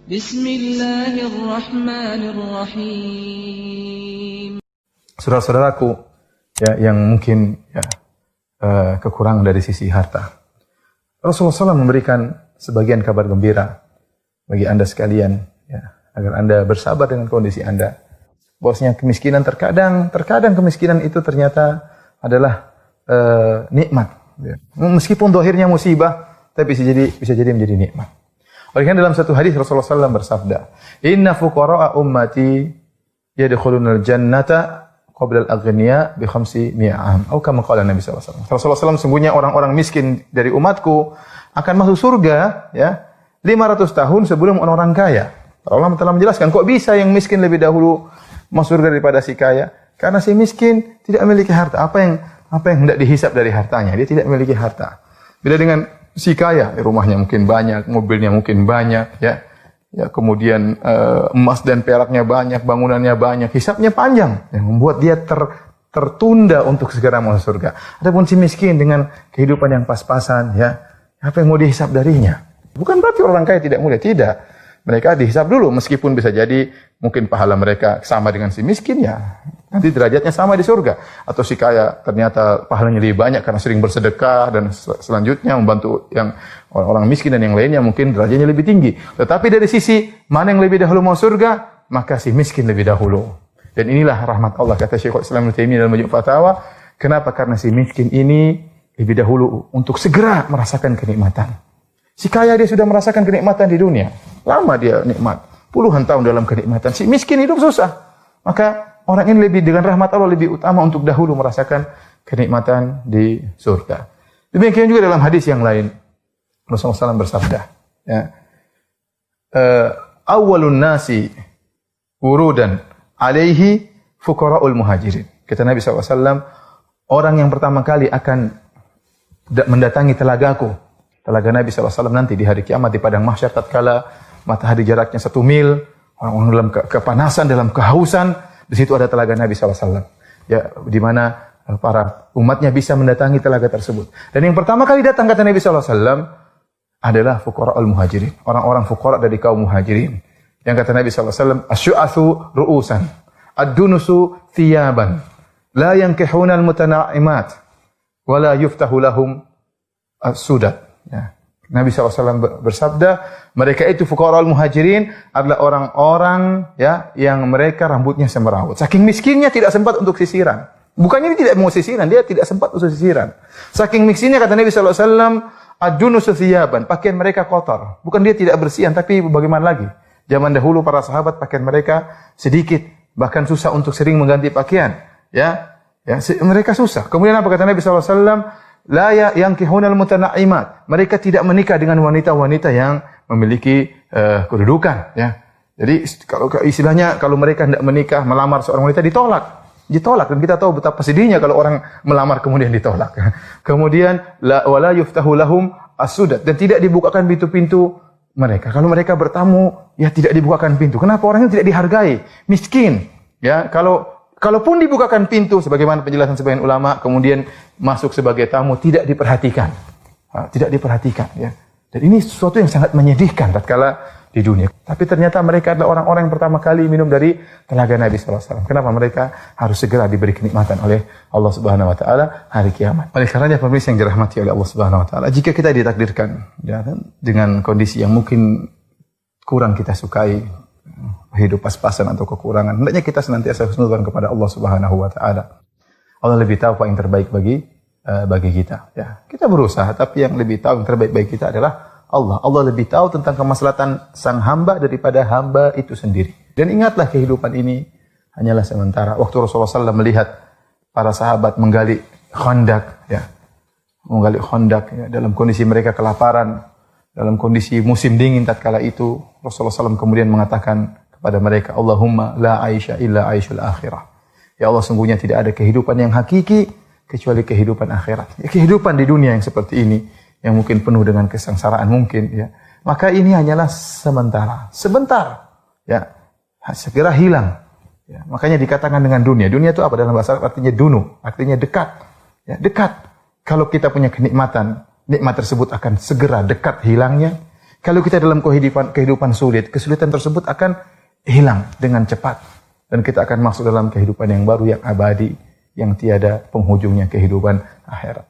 Bismillahirrahmanirrahim. Saudara-saudaraku ya, yang mungkin ya, kekurangan dari sisi harta. Rasulullah SAW memberikan sebagian kabar gembira bagi Anda sekalian, ya, agar Anda bersabar dengan kondisi Anda. Bahwasanya kemiskinan terkadang kemiskinan itu ternyata adalah nikmat. Ya. Meskipun zahirnya musibah, tapi bisa jadi menjadi nikmat. Oleh karena dalam satu hadis Rasulullah SAW bersabda, "Inna fuqara'a ummati yadkhulunal jannata qabla al-aghniya bi 500 am." Atau kama qala Nabi SAW. Rasulullah SAW sungguhnya orang-orang miskin dari umatku akan masuk surga ya 500 tahun sebelum orang kaya. Para ulama telah menjelaskan kok bisa yang miskin lebih dahulu masuk surga daripada si kaya? Karena si miskin tidak memiliki harta. Apa yang hendak dihisap dari hartanya? Dia tidak memiliki harta. Bila dengan si kaya, rumahnya mungkin banyak, mobilnya mungkin banyak, ya kemudian emas dan peraknya banyak, bangunannya banyak, hisapnya panjang, yang membuat dia tertunda untuk segera masuk surga. Adapun si miskin dengan kehidupan yang pas-pasan, ya apa yang mau dihisap darinya? Bukan berarti orang kaya tidak mulia, tidak. Mereka dihisap dulu, meskipun bisa jadi mungkin pahala mereka sama dengan si miskin, ya nanti derajatnya sama di surga. Atau si kaya ternyata pahalanya lebih banyak karena sering bersedekah dan selanjutnya membantu yang orang miskin dan yang lainnya mungkin derajatnya lebih tinggi. Tetapi dari sisi mana yang lebih dahulu mau surga, maka si miskin lebih dahulu. Dan inilah rahmat Allah, kata Syekhul Islam Ibnu Taimiyah dalam Majmu' Fatawa. Kenapa? Karena si miskin ini lebih dahulu untuk segera merasakan kenikmatan. Si kaya dia sudah merasakan kenikmatan di dunia. Lama dia nikmat. Puluhan tahun dalam kenikmatan. Si miskin hidup susah. Maka orang ini lebih dengan rahmat Allah lebih utama untuk dahulu merasakan kenikmatan di surga. Demikian juga dalam hadis yang lain. Rasulullah SAW bersabda. Ya, awwalun nasi wurudan alaihi fuqara'ul muhajirin. Kata Nabi SAW, orang yang pertama kali akan mendatangi telagaku. Telaga Nabi SAW nanti di hari kiamat di padang mahsyar tatkala matahari jaraknya 1 mil, orang-orang dalam kepanasan, dalam kehausan, di situ ada telaga Nabi SAW. Ya, di mana para umatnya bisa mendatangi telaga tersebut. Dan yang pertama kali datang kata Nabi SAW adalah fuqara'ul muhajirin, orang-orang fuqara dari kaum muhajirin. Yang kata Nabi SAW, asyu'athu ru'usan, ad-dunusu thiyaban, la yankihuna al-mutanaimat, wa la yuftahu lahum as-sudat. Ya. Nabi SAW bersabda, mereka itu fuqara'ul muhajirin adalah orang-orang ya yang mereka rambutnya semrawut. Saking miskinnya tidak sempat untuk sisiran. Bukannya dia tidak mau sisiran, dia tidak sempat untuk sisiran. Saking miskinnya kata Nabi SAW, ad-dunusu thiyaban, pakaian mereka kotor. Bukan dia tidak bersihan, tapi bagaimana lagi? Zaman dahulu para sahabat pakaian mereka sedikit, bahkan susah untuk sering mengganti pakaian. Ya, mereka susah. Kemudian apa kata Nabi SAW? La yankihunal mutanaimat. Mereka tidak menikah dengan wanita-wanita yang memiliki kedudukan, ya. Jadi kalau istilahnya kalau mereka tidak menikah, melamar seorang wanita ditolak. Dan kita tahu betapa sedihnya kalau orang melamar kemudian ditolak. Kemudian wala yuftahu lahum as-sudat, dan tidak dibukakan pintu-pintu mereka. Kalau mereka bertamu, ya tidak dibukakan pintu. Kenapa? Orangnya tidak dihargai, miskin. Ya, kalaupun dibukakan pintu, sebagaimana penjelasan sebagian ulama, kemudian masuk sebagai tamu, tidak diperhatikan. Tidak diperhatikan. Ya. Dan ini sesuatu yang sangat menyedihkan tatkala di dunia. Tapi ternyata mereka adalah orang-orang yang pertama kali minum dari telaga Nabi SAW. Kenapa? Mereka harus segera diberi kenikmatan oleh Allah Subhanahu Wa Taala hari kiamat. Oleh karenanya pemirsa yang dirahmati oleh Allah Subhanahu Wa Taala, jika kita ditakdirkan ya, dengan kondisi yang mungkin kurang kita sukai, hidup pas-pasan atau kekurangan, hendaknya kita senantiasa husnudzon kepada Allah Subhanahu Wa Taala. Allah lebih tahu apa yang terbaik bagi kita. Ya, kita berusaha, tapi yang lebih tahu yang terbaik bagi kita adalah Allah. Allah lebih tahu tentang kemaslahatan sang hamba daripada hamba itu sendiri. Dan ingatlah kehidupan ini hanyalah sementara. Waktu Rasulullah SAW melihat para sahabat menggali khandak, ya, dalam kondisi mereka kelaparan, dalam kondisi musim dingin tatkala itu, Rasulullah SAW kemudian mengatakan kepada mereka, Allahumma la aisha illa aishul akhirah. Ya Allah, sungguhnya tidak ada kehidupan yang hakiki kecuali kehidupan akhirat. Ya, kehidupan di dunia yang seperti ini, yang mungkin penuh dengan kesengsaraan mungkin, ya, maka ini hanyalah sebentar, ya, segera hilang. Ya, makanya dikatakan dengan dunia. Dunia itu apa dalam bahasa Arab? Artinya dunu, artinya dekat. Ya, dekat. Kalau kita punya kenikmatan, nikmat tersebut akan segera dekat hilangnya. Kalau kita dalam kehidupan sulit, kesulitan tersebut akan hilang dengan cepat. Dan kita akan masuk dalam kehidupan yang baru, yang abadi, yang tiada penghujungnya, kehidupan akhirat.